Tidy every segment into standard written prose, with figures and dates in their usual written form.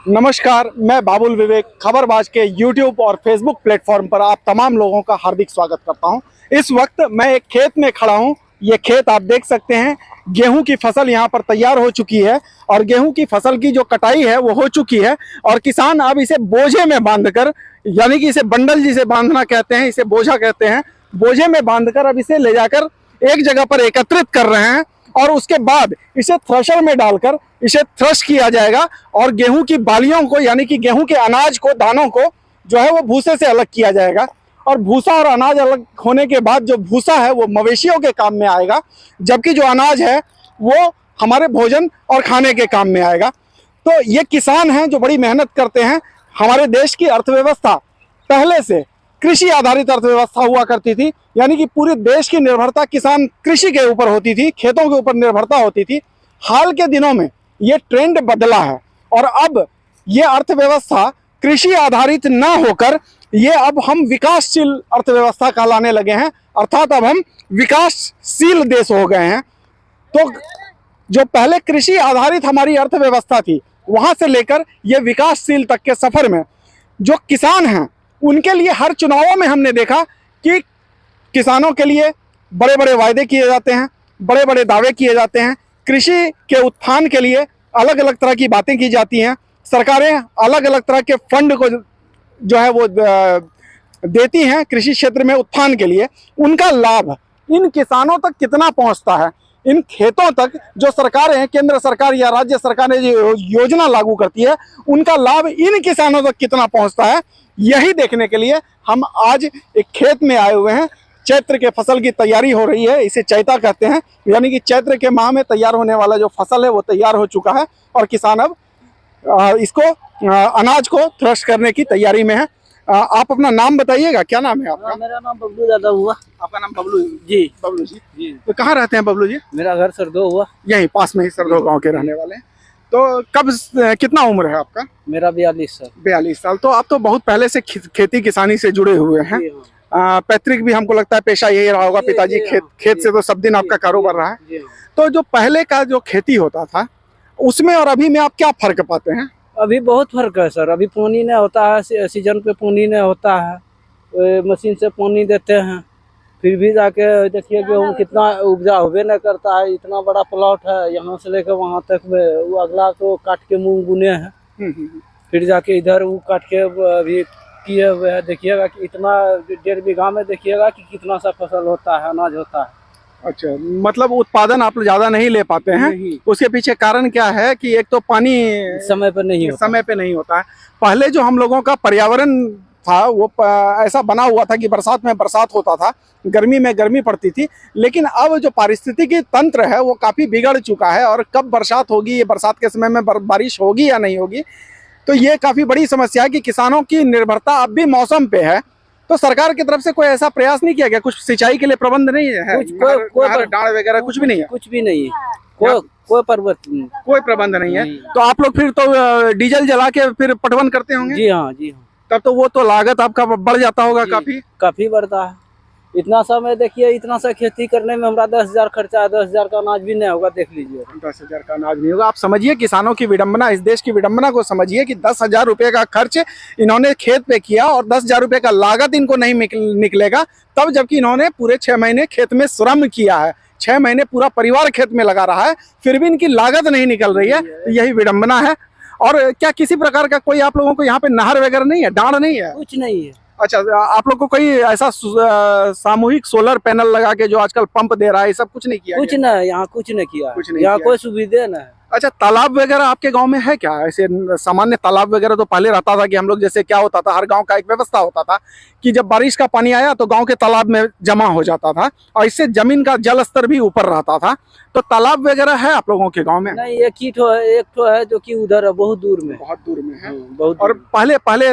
नमस्कार, मैं बाबुल विवेक खबरबाज के YouTube और Facebook प्लेटफॉर्म पर आप तमाम लोगों का हार्दिक स्वागत करता हूं। इस वक्त मैं एक खेत में खड़ा हूं। ये खेत आप देख सकते हैं, गेहूं की फसल यहां पर तैयार हो चुकी है और गेहूं की फसल की जो कटाई है वो हो चुकी है और किसान अब इसे बोझे में बांधकर, यानी कि इसे बंडल जिसे बांधना कहते हैं, इसे बोझा कहते हैं, बोझे में बांधकर अब इसे ले जाकर एक जगह पर एकत्रित कर रहे हैं और उसके बाद इसे थ्रेशर में डालकर इसे थ्रश किया जाएगा और गेहूं की बालियों को, यानी कि गेहूं के अनाज को, दानों को जो है वो भूसे से अलग किया जाएगा। और भूसा और अनाज अलग होने के बाद जो भूसा है वो मवेशियों के काम में आएगा, जबकि जो अनाज है वो हमारे भोजन और खाने के काम में आएगा। तो ये किसान हैं जो बड़ी मेहनत करते हैं। हमारे देश की अर्थव्यवस्था पहले से कृषि आधारित अर्थव्यवस्था हुआ करती थी, यानी कि पूरे देश की निर्भरता किसान कृषि के ऊपर होती थी, खेतों के ऊपर निर्भरता होती थी। हाल के दिनों में ये ट्रेंड बदला है और अब ये अर्थव्यवस्था कृषि आधारित न होकर ये अब हम विकासशील अर्थव्यवस्था कहलाने लगे हैं, अर्थात अब हम विकासशील देश हो गए हैं। तो जो पहले कृषि आधारित हमारी अर्थव्यवस्था थी, वहां से लेकर ये विकासशील तक के सफर में जो किसान हैं उनके लिए हर चुनावों में हमने देखा कि किसानों के लिए बड़े बड़े वायदे किए जाते हैं, बड़े बड़े दावे किए जाते हैं, कृषि के उत्थान के लिए अलग अलग तरह की बातें की जाती हैं। सरकारें अलग अलग तरह के फंड को जो है वो देती हैं कृषि क्षेत्र में उत्थान के लिए। उनका लाभ इन किसानों तक कितना पहुंचता है, इन खेतों तक जो सरकारें, केंद्र सरकार या राज्य सरकारें जो योजना लागू करती है, उनका लाभ इन किसानों तक कितना पहुंचता है, यही देखने के लिए हम आज एक खेत में आए हुए हैं। चैत्र के फसल की तैयारी हो रही है, इसे चैता कहते हैं, यानी कि चैत्र के माह में तैयार होने वाला जो फसल है वो तैयार हो चुका है और किसान अब इसको अनाज को थ्रेश करने की तैयारी में है। आप अपना नाम बताइएगा, क्या नाम है आपका? मेरा नाम बबलू यादव हुआ। आपका नाम बबलू जी। बबलू जी जी। तो कहाँ रहते हैं बबलू जी? मेरा घर सरदो हुआ। यहीं पास में ही सरदो गांव के रहने वाले हैं। तो कब कितना उम्र है आपका? मेरा 42 साल। 42 साल। तो आप तो बहुत पहले से खेती किसानी से जुड़े हुए हैं। पैतृक भी हमको लगता है पेशा यही रहा होगा, पिताजी खेत से तो सब दिन आपका कारोबार रहा है। तो जो पहले का जो खेती होता था उसमें और अभी में आप क्या फर्क पाते हैं? अभी बहुत फर्क है सर। अभी पानी नहीं होता है, सीजन पे पानी नहीं होता है, मशीन से पानी देते हैं, फिर भी जाके देखिए गेहूँ कितना उपजा होवे नहीं करता है। इतना बड़ा प्लॉट है, यहाँ से लेकर वहाँ तक में, वो अगला तो काट के मूंग बुने हैं, फिर जाके इधर वो काट के अभी किए हुए है। देखिएगा कि इतना 1.5 बीघा में देखिएगा कि कितना सा फसल होता है, अनाज होता है। अच्छा, मतलब उत्पादन आप ज्यादा नहीं ले पाते हैं। उसके पीछे कारण क्या है कि एक तो पानी समय पे नहीं होता है। पहले जो हम लोगों का पर्यावरण था वो ऐसा बना हुआ था कि बरसात में बरसात होता था, गर्मी में गर्मी पड़ती थी, लेकिन अब जो पारिस्थितिकी तंत्र है वो काफी बिगड़ चुका है और कब बरसात होगी, ये बरसात के समय में बारिश होगी या नहीं होगी, तो ये काफी बड़ी समस्या है कि किसानों की निर्भरता अब भी मौसम पे है। तो सरकार की तरफ से कोई ऐसा प्रयास नहीं किया गया? कुछ सिंचाई के लिए प्रबंध नहीं है? कोई डाल वगैरह कुछ भी नहीं है? कुछ भी नहीं है, कोई प्रबंध नहीं है। तो आप लोग फिर तो डीजल जला के फिर पटवन करते होंगे? जी हाँ, जी हाँ। तब तो वो तो लागत आपका बढ़ जाता होगा काफी बढ़ता है। इतना समय देखिए, इतना सा खेती करने में हमारा 10,000 खर्चा है, 10,000 का अनाज भी नहीं होगा। देख लीजिए, 10,000 का अनाज नहीं होगा। आप समझिए किसानों की विडंबना, इस देश की विडंबना को समझिए कि 10,000 रुपए का खर्च इन्होंने खेत पे किया और 10,000 रुपए का लागत इनको नहीं निकलेगा, तब जबकि इन्होंने पूरे 6 महीने खेत में श्रम किया है, 6 महीने पूरा परिवार खेत में लगा रहा है, फिर भी इनकी लागत नहीं निकल रही है। तो यही विडंबना है। और क्या किसी प्रकार का कोई आप लोगों को यहाँ पे नहर वगैरह नहीं है, डांड नहीं है? कुछ नहीं है। अच्छा, आप लोग को कोई ऐसा सामूहिक सोलर पैनल लगा के जो आजकल पंप दे रहा है, ये सब कुछ नहीं किया? कुछ नहीं, यहाँ कुछ नहीं किया, यहाँ कोई सुविधा नहीं है। अच्छा, तालाब वगैरह आपके गांव में है क्या? ऐसे सामान्य तालाब वगैरह तो पहले रहता था कि हम लोग, जैसे क्या होता था, हर गांव का एक व्यवस्था होता था कि जब बारिश का पानी आया तो गांव के तालाब में जमा हो जाता था और इससे जमीन का जल स्तर भी ऊपर रहता था। तो तालाब वगैरह है आप लोगों के गांव में? नहीं, एक ठो है जो कि उधर है, बहुत दूर में है। और पहले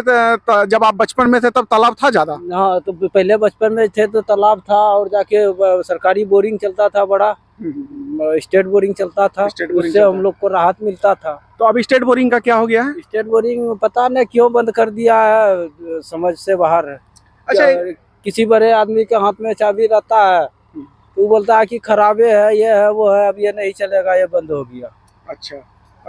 जब आप बचपन में थे तब तालाब था ज्यादा? हाँ, तो पहले बचपन में थे तो तालाब था और जाके सरकारी बोरिंग चलता था, बड़ा स्टेट बोरिंग चलता था, उससे हम लोग को राहत मिलता था। तो अब स्टेट बोरिंग का क्या हो गया है? स्टेट बोरिंग पता नहीं क्यों बंद कर दिया है, समझ से बाहर है। अच्छा, किसी बड़े आदमी के हाथ में चाबी रहता है, तो बोलता है कि खराबे है, ये है, वो है, अब ये नहीं चलेगा, ये बंद हो गया। अच्छा,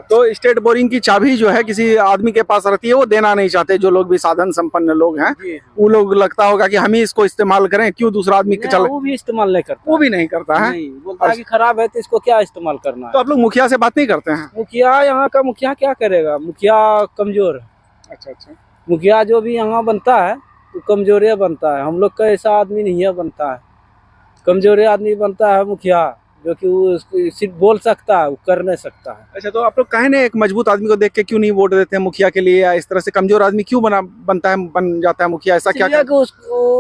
तो स्टेट बोरिंग की चाबी जो है किसी आदमी के पास रहती है, वो देना नहीं चाहते। जो लोग भी साधन संपन्न लोग हैं, वो लोग लगता होगा कि हम ही इसको इस्तेमाल करें, क्यों दूसरा आदमी चल। वो भी इस्तेमाल नहीं करता, वो भी नहीं करता है, नहीं, बोलता है कि खराब है तो इसको क्या इस्तेमाल करना है। तो आप लोग मुखिया से बात नहीं करते हैं? मुखिया यहाँ का मुखिया क्या करेगा, मुखिया कमजोर है। अच्छा अच्छा। मुखिया जो भी यहाँ बनता है तो कमजोरे बनता है, हम लोग का ऐसा आदमी नहीं है बनता है, कमजोरे आदमी बनता है मुखिया, जो कि वो सिर्फ बोल सकता है, वो कर नहीं सकता है। अच्छा, तो आप लोग कहे ना एक मजबूत आदमी को देख के क्यों नहीं वोट देते हैं मुखिया के लिए, या इस तरह से कमजोर आदमी क्यों बनता है, बन जाता है मुखिया, ऐसा क्या? इसलिए कि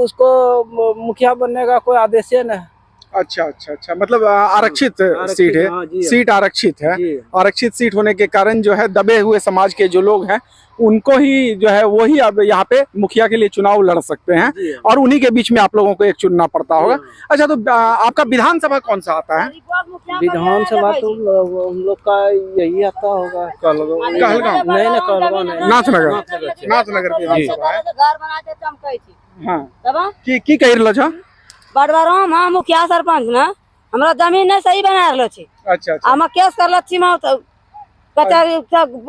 उसको मुखिया बनने का कोई आदेश है ना। अच्छा अच्छा अच्छा, मतलब आरक्षित सीट है। हाँ जी, सीट आरक्षित है। जी। आरक्षित सीट होने के कारण जो है दबे हुए समाज के जो लोग हैं उनको ही जो है वही अब यहाँ पे मुखिया के लिए चुनाव लड़ सकते हैं, जी। और उन्हीं के बीच में आप लोगों को एक चुनना पड़ता होगा। अच्छा, तो आपका विधानसभा कौन सा आता है? विधानसभा तो हम लोग का यही आता होगा, कहलगांव नहीं ना, कहलगांव नहीं, नाथनगर विधानसभा है। हाँ, की कहि रहलो छ? बड़बारो हम मुखिया सरपंच ना हमरा जमीन नहीं सही बना रहलो छी। अच्छा अच्छा हम केस करलो छी म कचहरी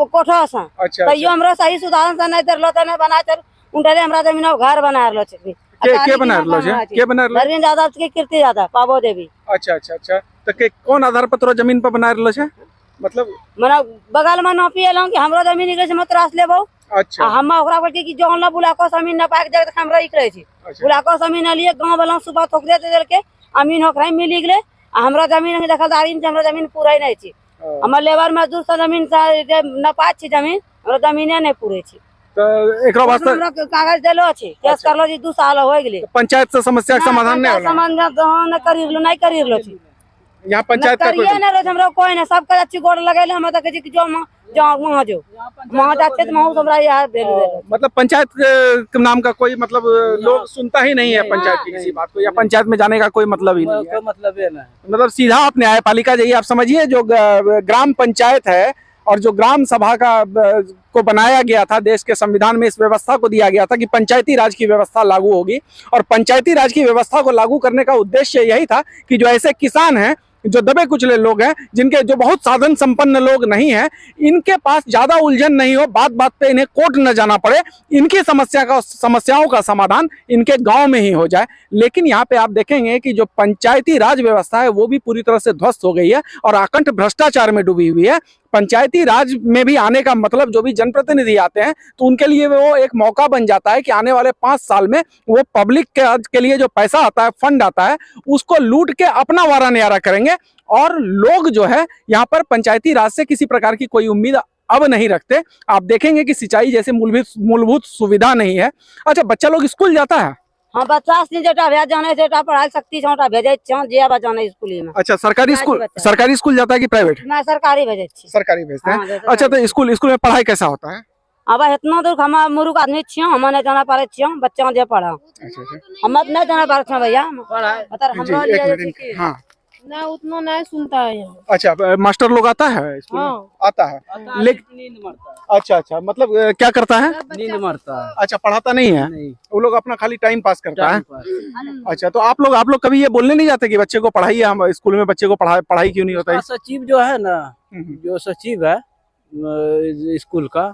कोठा से। अच्छा। तैयो हमरा सही सुधारण से नहीं करलो त नहीं बना कर उनटले हमरा जमीन घर बना रहलो छी। के बना रहलो छ? के बना रहलो? अरविंद यादव के कीर्ति यादव, पाबो देवी। अच्छा अच्छा अच्छा, तो के कौन आधार पर तोरा जमीन पर बना रहलो छ? मतलब मने बगल में नौपी एलो कि हमरो जमीन निकले छै मत रास लेबो। अच्छा। हम ओकरा बोलती कि जोन ला बुला को जमीन न पाक जगह हमरा इकरे छी। बुला को जमीन लिए गांव वाला सुबह ठोकरे दे देल के अमीन होकरा मिली गेले। हमरा जमीन दखलदारी में हमरा जमीन पूरा नहीं छी। हमर लेबर मजदूर से जमीन से न पाच छी जमीन, हमरा जमीने नहीं पूरे छी। तो एकरो वास्ते हमरा कागज देलो छी, केस करलो छी 2 साल हो गेले। पंचायत से समस्या के समाधान नहीं होला? समाधान नहीं करिरलो छी। यहाँ पंचायत का कोई हमरा कोई नहीं, सब का अच्छी गोड़ लगैले हम त कहै छी जो वहां जाते तो वहां हमरा यार भेल देलो। मतलब पंचायत के नाम का कोई मतलब लोग सुनता ही नहीं है पंचायत की किसी बात को, या पंचायत में जाने का कोई मतलब ही नहीं है। कोई मतलब है ना, मतलब सीधा आप न्यायपालिका जाइए। आप समझिए जो ग्राम पंचायत है और जो ग्राम सभा का को बनाया गया था, देश के संविधान में इस व्यवस्था को दिया गया था कि पंचायती राज की व्यवस्था लागू होगी, और पंचायती राज की व्यवस्था को लागू करने का उद्देश्य यही था कि जो ऐसे किसान हैं, जो दबे कुचले लोग हैं, जिनके जो बहुत साधन संपन्न लोग नहीं हैं, इनके पास ज्यादा उलझन नहीं हो, बात बात पे इन्हें कोर्ट न जाना पड़े, इनकी समस्याओं का समाधान इनके गांव में ही हो जाए। लेकिन यहाँ पे आप देखेंगे कि जो पंचायती राज व्यवस्था है वो भी पूरी तरह से ध्वस्त हो गई है और आकंठ भ्रष्टाचार में डूबी हुई है। पंचायती राज में भी आने का मतलब जो भी जनप्रतिनिधि आते हैं तो उनके लिए वो एक मौका बन जाता है कि आने वाले 5 साल में वो पब्लिक के लिए जो पैसा आता है, फंड आता है, उसको लूट के अपना वारा न्यारा करेंगे। और लोग जो है यहाँ पर पंचायती राज से किसी प्रकार की कोई उम्मीद अब नहीं रखते। आप देखेंगे कि सिंचाई जैसे मूलभूत सुविधा नहीं है। अच्छा, बच्चा लोग स्कूल जाता है? हाँ, बच्चा से जेटा भेज जाने जेटा पढ़ाई सकती छोटा भेजे छ जे बच्चा ने स्कूल में। अच्छा, सरकारी स्कूल जाता है कि प्राइवेट? मैं सरकारी भेजे छी। सरकारी भेजते हैं। अच्छा, तो स्कूल में पढ़ाई कैसा होता है? अब इतना दूर हम मुरुख आदमी छियो, हम नहीं जाना पारे छियो, बच्चा जे पढ़ा। अच्छा अच्छा, हम नहीं जाना पारे छियो भैया, मतलब हमरा लिए हाँ ना उतना नहीं सुनता है यहाँ। अच्छा, मास्टर लोग आता है स्कूल में? हाँ। आता है, लेकिन नींद मारता है। अच्छा अच्छा, मतलब क्या करता है? नींद मारता है। अच्छा, पढ़ाता नहीं है? नहीं, वो लोग अपना खाली टाइम पास करता है। टाइम अच्छा, तो आप लोग कभी ये बोलने नहीं जाते कि बच्चे को पढ़ाइए, हम स्कूल में बच्चे को पढ़ाई क्यों नहीं होता है? सचिव जो है ना, जो सचिव है स्कूल का,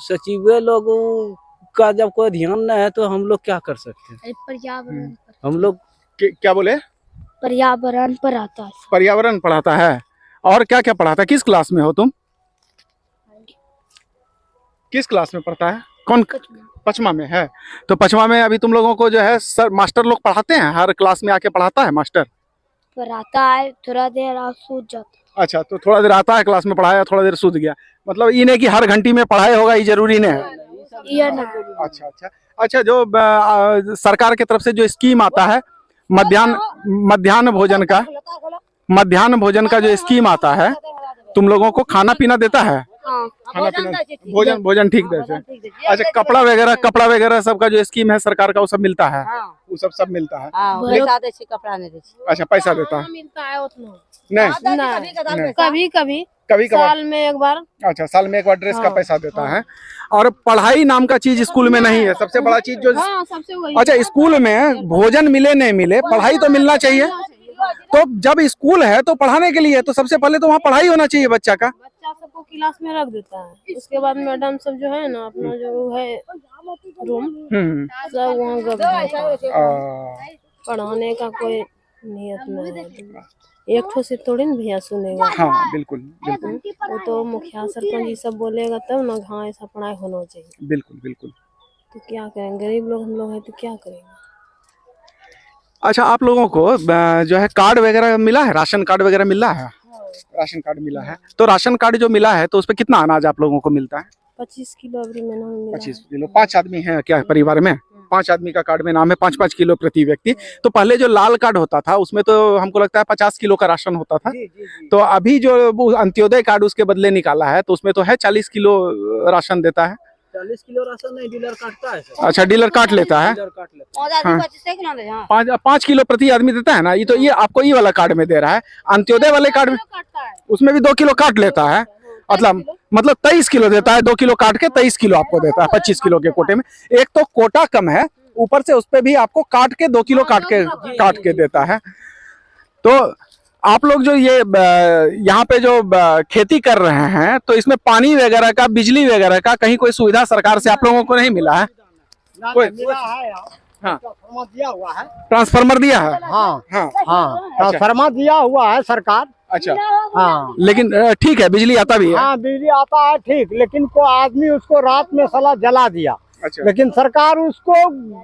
सचिव लोगों का जब कोई ध्यान नहीं है तो हम लोग क्या कर सकते हैं? पर्यावरण हम लोग क्या बोले? पर्यावरण पर आता है। पर्यावरण पढ़ाता है। और क्या क्या पढ़ाता है? किस क्लास में हो तुम? किस क्लास में पढ़ता है? कौन? 5वां में है। तो 5वां में अभी तुम लोगों को जो है सर मास्टर लोग पढ़ाते हैं, हर क्लास में आके पढ़ाता है मास्टर? पढ़ाता है, थोड़ा देर आप सूझ जाता। अच्छा, तो थोड़ा देर आता है क्लास में, पढ़ाया, थोड़ा देर सूझ गया, मतलब ये नहीं कि हर घंटी में पढ़ाई होगा, ये जरूरी नहीं है। ये ना अच्छा अच्छा अच्छा, जो सरकार की तरफ से जो स्कीम आता है मध्याह्न भोजन का जो स्कीम आता है, तुम लोगों को खाना पीना देता है? खाना पीना भोजन ठीक देते हैं। अच्छा, कपड़ा वगैरह सबका जो स्कीम है सरकार का वो सब मिलता है? वो सब मिलता है। कपड़ा नहीं देती। अच्छा, पैसा देता है? मिलता है उतना नहीं, कभी कभी कभी साल में एक बार। अच्छा, साल में एक बार ड्रेस का पैसा देता है। और पढ़ाई नाम का चीज स्कूल में नहीं है, सबसे बड़ा चीज जो। सबसे वही। अच्छा, स्कूल में भोजन मिले नहीं मिले, पढ़ाई तो मिलना चाहिए। तो जब स्कूल है तो पढ़ाने के लिए, तो सबसे पहले तो वहाँ पढ़ाई होना चाहिए बच्चा का। बच्चा सबको क्लास में रख देता है, उसके बाद मैडम सब जो है ना अपना जो है रूम सब वहाँ गप देता है। पढ़ाने का कोई नियत नहीं है, एक ठो से थोड़ी ना भैया सुनेगा। हाँ बिल्कुल बिल्कुल वो तो मुखिया सरपंच ये सब बोलेगा तब ना, हाँ ऐसा पढ़ाई होना चाहिए। बिल्कुल बिल्कुल। तो क्या करें, गरीब लोग हम लोग हैं तो क्या करेंगे। अच्छा, आप लोगों को जो है कार्ड वगैरह मिला है, राशन कार्ड वगैरह मिला है? राशन कार्ड मिला है, तो राशन कार्ड जो मिला है तो उसपे कितना अनाज आप लोगों को मिलता है? 25 किलो अभी महीना में मिला 25 किलो। 5 आदमी हैं क्या परिवार में? 5 आदमी का कार्ड में नाम है, 5-5 किलो प्रति व्यक्ति। तो पहले जो लाल कार्ड होता था उसमें तो हमको लगता है 50 किलो का राशन होता था। तो अभी जो वो अंत्योदय कार्ड उसके बदले निकाला है तो उसमें तो है 40 किलो राशन देता है। 40 किलो राशन नहीं, डीलर काटता है सर। अच्छा, डीलर काट लेता है। डीलर काट लेता पौधा हाँ। 25 किलो दे, हाँ। 5 किलो प्रति आदमी देता है ना। ये तो ये आपको ये वाला कार्ड में दे रहा है, अंत्योदय वाले कार्ड में उसमें भी 2 किलो काट लेता है। मतलब 23 किलो देता है, 2 किलो काट के 23 किलो आपको देता है 25 किलो के कोटे में। एक तो कोटा कम है, ऊपर से उस पे भी आपको काट के 2 किलो काट के देता है। तो आप लोग जो ये यहाँ पे जो खेती कर रहे हैं तो इसमें पानी वगैरह का, बिजली वगैरह का कहीं कोई सुविधा सरकार से आप लोगों को नहीं मिला है? कोई मिला है, हाँ, ट्रांसफार्मर दिया हुआ है। ट्रांसफार्मर दिया है? हाँ हाँ हाँ, ट्रांसफार्मर दिया हुआ है सरकार। अच्छा, हाँ लेकिन ठीक है, बिजली आता भी है? हाँ बिजली आता है ठीक, लेकिन को आदमी उसको रात में साला जला दिया। अच्छा लेकिन सरकार उसको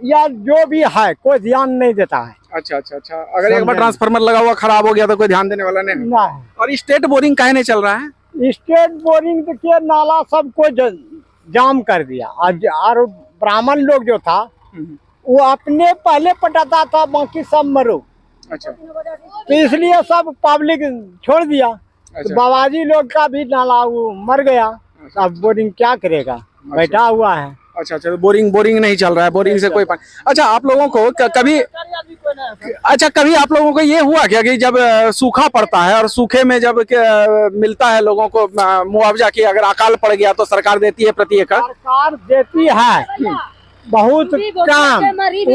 या जो भी है कोई ध्यान नहीं देता है। अच्छा अच्छा अच्छा। अगर एक बार ट्रांसफार्मर लगा हुआ खराब हो गया तो कोई ध्यान देने वाला नहीं है। नहीं, और स्टेट बोरिंग काहे नहीं चल रहा है? स्टेट बोरिंग के नाला सबको जाम कर दिया। और ब्राह्मण लोग जो था वो अपने पहले पटाता था, बाकी सब मरो। अच्छा तो इसलिए सब पब्लिक छोड़ दिया। तो बाबाजी लोग का भी नाला वो मर गया। अब बोरिंग क्या करेगा, बैठा हुआ है। अच्छा अच्छा, बोरिंग नहीं चल रहा है, बोरिंग से कोई पानी। अच्छा, आप लोगों को कभी आप लोगों को ये हुआ क्या कि जब सूखा पड़ता है और सूखे में जब मिलता है लोगों को मुआवजा की, अगर अकाल पड़ गया तो सरकार देती है प्रति एकड़? सरकार देती है, बहुत कम,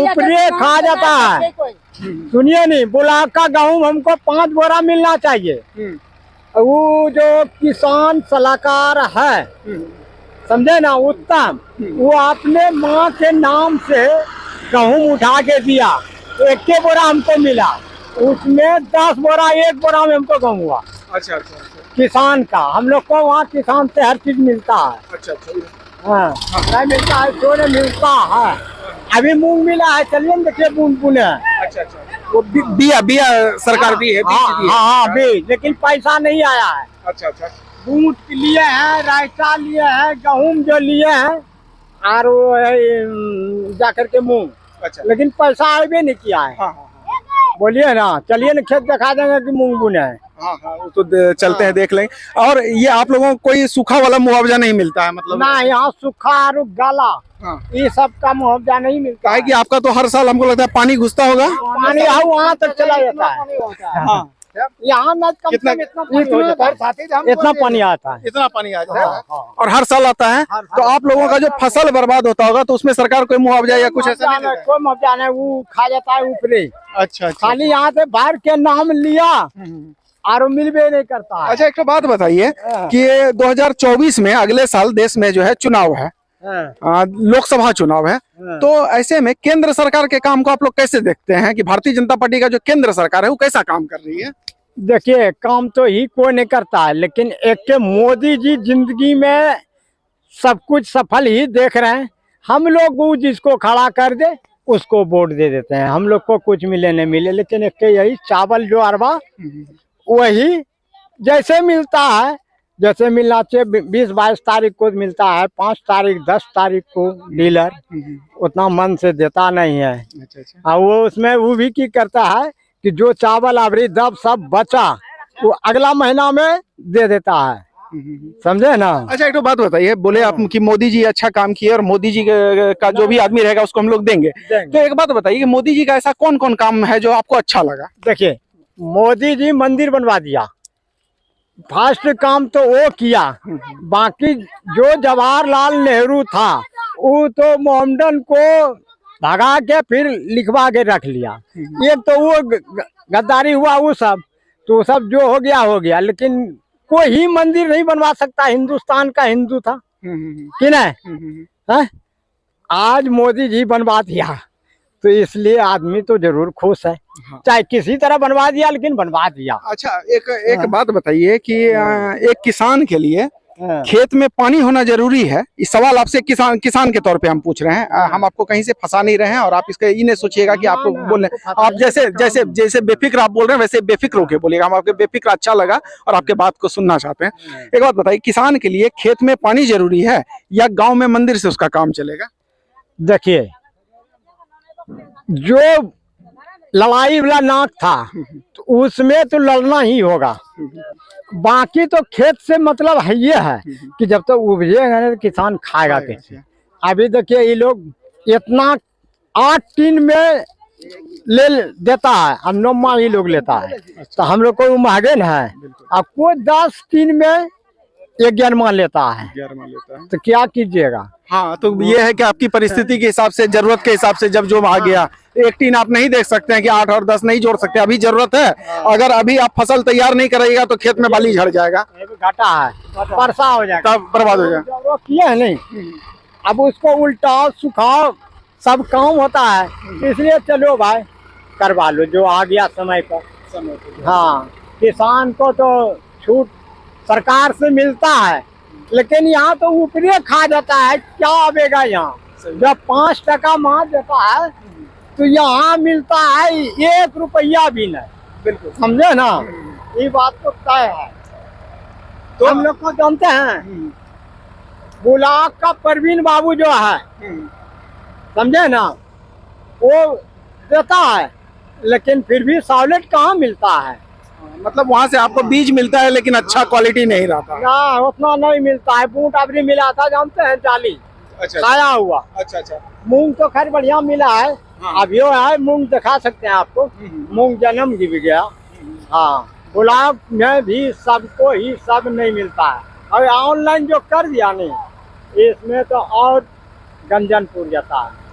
ऊपरे खा जाता है। सुनिए नहीं, बुलाक का गेहूँ हमको 5 बोरा मिलना चाहिए। वो जो किसान सलाहकार है, समझे ना, उत्तम, वो अपने माँ के नाम से गेहूँ उठा के दिया, 1 बोरा हमको मिला। उसमें 10 बोरा 1 बोरा में हमको गेहूँ हुआ। अच्छा अच्छा अच्छा किसान का, हम लोग को वहाँ किसान से हर चीज मिलता है। अच्छा अच्छा। हाँ, नहीं मिलता है, सोने मिलता है। अभी मूंग मिला है, चलिए ना देखिए मूंग बुने। अच्छा अच्छा, वो बिया सरकार दी है? हाँ बीज, लेकिन पैसा नहीं आया है। अच्छा अच्छा। बूट लिए हैं, रायता लिए हैं, गेहूँ जो लिए हैं, और वो जाकर के मूंग, अच्छा, लेकिन पैसा आए नहीं किया है। हाँ हाँ बोलिए ना, चलिए ना खेत दिखा देंगे कि मूंग बुने हैं। हाँ हाँ, वो तो चलते हैं, देख लेंगे। और ये आप लोगों को कोई सूखा वाला मुआवजा नहीं मिलता है मतलब? ना, यहाँ सूखा और गला, हाँ, ये सब का मुआवजा नहीं मिलता है कि आपका तो हर साल हमको लगता है पानी घुसता होगा। पानी वहाँ तक चला जाता है। हाँ, यहाँ न कम से कम इतना पानी आता है। इतना पानी आ जाता है और हर साल आता है। तो आप लोगों का जो फसल बर्बाद होता होगा तो उसमें सरकार कोई मुआवजा या कुछ ऐसा नहीं देता है? कोई मुआवजा नहीं, वो खा जाता है ऊपरे। अच्छा अच्छा। खाली यहाँ से बाहर के नाम लिया और मिलबे नहीं करता है। अच्छा, एक बात बताइए कि 2024 में अगले साल देश में जो है चुनाव है, लोकसभा चुनाव है, तो ऐसे में केंद्र सरकार के काम को आप लोग कैसे देखते हैं कि भारतीय जनता पार्टी का जो केंद्र सरकार है वो कैसा काम कर रही है? देखिए, काम तो ही कोई नहीं करता है, लेकिन एक के मोदी जी जिंदगी में सब कुछ सफल ही देख रहे हैं। हम लोग वो जिसको खड़ा कर दे उसको वोट दे देते हैं, हम लोग को कुछ मिले नहीं मिले। लेकिन एक के यही चावल जो अरबा वही जैसे मिलता है, जैसे मिलना चाहिए 20-22 तारीख को मिलता है, 5 तारीख 10 तारीख को डीलर उतना मन से देता नहीं है। अच्छा अच्छा। और वो उसमें वो भी की करता है कि जो चावल अबरी दब सब बचा वो अगला महीना में दे देता है, समझे ना। अच्छा, एक तो बात बताइए, बोले आप कि मोदी जी अच्छा काम किए और मोदी जी का जो भी आदमी रहेगा उसको हम लोग देंगे। तो एक बात बताइए कि मोदी जी का ऐसा कौन कौन काम है जो आपको अच्छा लगा? देखिए, मोदी जी मंदिर बनवा दिया, फर्स्ट काम तो वो किया। बाकी जो जवाहरलाल नेहरू था वो तो मोहम्मदन को भगा के फिर लिखवा के रख लिया। एक तो वो गद्दारी हुआ, वो सब तो सब जो हो गया हो गया। लेकिन कोई ही मंदिर नहीं बनवा सकता, हिंदुस्तान का हिंदू था कि नहीं है? आज मोदी जी बनवा दिया तो इसलिए आदमी तो जरूर खुश है। हाँ। चाहे किसी तरह बनवा दिया, लेकिन बनवा दिया। अच्छा, एक बात बताइए कि एक किसान के लिए खेत में पानी होना जरूरी है। इस सवाल आपसे किसान के तौर पे हम पूछ रहे हैं। हम आपको कहीं से फंसा नहीं रहे हैं और आप इसके ये नहीं सोचिएगा कि आपको बोल रहे हैं। आप जैसे बेफिक्र आप बोल रहे हैं वैसे बेफिक्र होके बोलिएगा। हम आपके बेफिक्र अच्छा लगा और आपके बात को सुनना चाहते हैं। एक बात बताइए, किसान के लिए खेत में पानी जरूरी है या गाँव में मंदिर से उसका काम चलेगा? देखिए, जो लड़ाई वाला नाक था तो उसमें तो लड़ना ही होगा। बाकी तो खेत से मतलब है ये है कि जब तक तो उपजेगा नहीं तो किसान खाएगा कैसे। अभी देखिए ये लोग इतना 8 टीन में ले देता है और 9 ही लोग लेता है। तो हम लोग को महंगे न है। अब कोई 10 टीन में 11 लेता है तो क्या कीजिएगा। हाँ, तो ये है कि आपकी परिस्थिति के हिसाब से, जरूरत के हिसाब से जब जो आ गया, 1 टीन आप नहीं देख सकते हैं कि 8 और 10 नहीं जोड़ सकते। अभी जरूरत है, अगर अभी आप फसल तैयार नहीं करेगा तो खेत में बाली झड़ जाएगा, घाटा है, वर्षा हो जाएगा, तब बर्बाद हो जाएगा। वो किया है नहीं, अब उसको उल्टा सुखाओ सब काम होता है। इसलिए चलो भाई करवा लो जो आ गया समय पर। हाँ, किसान को तो छूट सरकार से मिलता है, लेकिन यहाँ तो ऊपरी खा जाता है। क्या आवेगा यहाँ जब 5 टका मार देता है तो यहाँ मिलता है 1 रुपया भी नहीं। बिल्कुल, समझे ना, ये बात तो तय है। तो हम लोग को जानते हैं, बुलाक का परवीन बाबू जो है, समझे ना, वो देता है लेकिन फिर भी सॉलिड कहाँ मिलता है। मतलब वहाँ से आपको बीज मिलता है लेकिन अच्छा क्वालिटी नहीं रहता ना, उतना नहीं मिलता है। बूट अबरी मिला था, जानते हैं, जाली खाया हुआ। अच्छा, मूंग तो खैर बढ़िया मिला है। हाँ। अब यो है, मूंग दिखा सकते हैं आपको, मूंग जन्म गिर गया। हाँ, गुलाब में भी सबको ही सब नहीं मिलता है। और ऑनलाइन जो कर दिया नहीं, इसमें तो और गंजनपुर जाता है।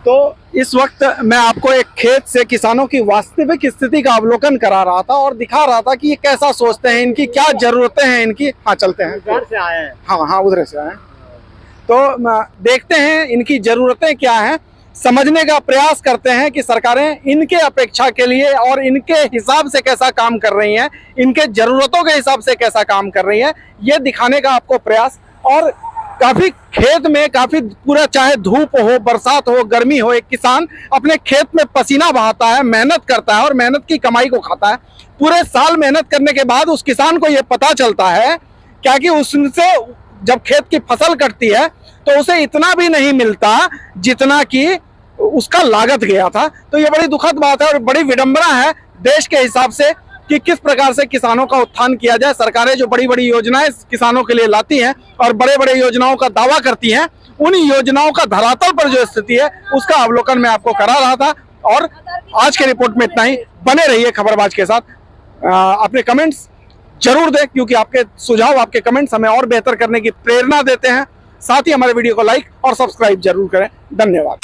तो इस वक्त मैं आपको एक खेत से किसानों की वास्तविक स्थिति का अवलोकन करा रहा था और दिखा रहा था कि ये कैसा सोचते हैं, इनकी क्या जरूरतें हैं इनकी। हाँ, चलते हैं, घर से आए हैं। हाँ, उधर से आए। तो देखते हैं इनकी जरूरतें क्या हैं, समझने का प्रयास करते हैं कि सरकारें इनके अपेक्षा के लिए और इनके हिसाब से कैसा काम कर रही हैं, इनके जरूरतों के हिसाब से कैसा काम कर रही हैं, ये दिखाने का आपको प्रयास। और काफी खेत में काफी पूरा, चाहे धूप हो, बरसात हो, गर्मी हो, एक किसान अपने खेत में पसीना बहाता है, मेहनत करता है और मेहनत की कमाई को खाता है। पूरे साल मेहनत करने के बाद उस किसान को ये पता चलता है क्या कि उससे जब खेत की फसल कटती है तो उसे इतना भी नहीं मिलता जितना कि उसका लागत गया था। तो ये बड़ी दुखद बात है और बड़ी विडंबना है देश के हिसाब से कि किस प्रकार से किसानों का उत्थान किया जाए। सरकारें जो बड़ी बड़ी योजनाएं किसानों के लिए लाती हैं और बड़े बड़े योजनाओं का दावा करती हैं, उन योजनाओं का धरातल पर जो स्थिति है उसका अवलोकन मैं आपको करा रहा था। और आज के रिपोर्ट में इतना ही। बने रहिए खबरबाज के साथ। अपने कमेंट्स जरूर दें क्योंकि आपके सुझाव, आपके कमेंट्स हमें और बेहतर करने की प्रेरणा देते हैं। साथ ही हमारे वीडियो को लाइक और सब्सक्राइब जरूर करें। धन्यवाद।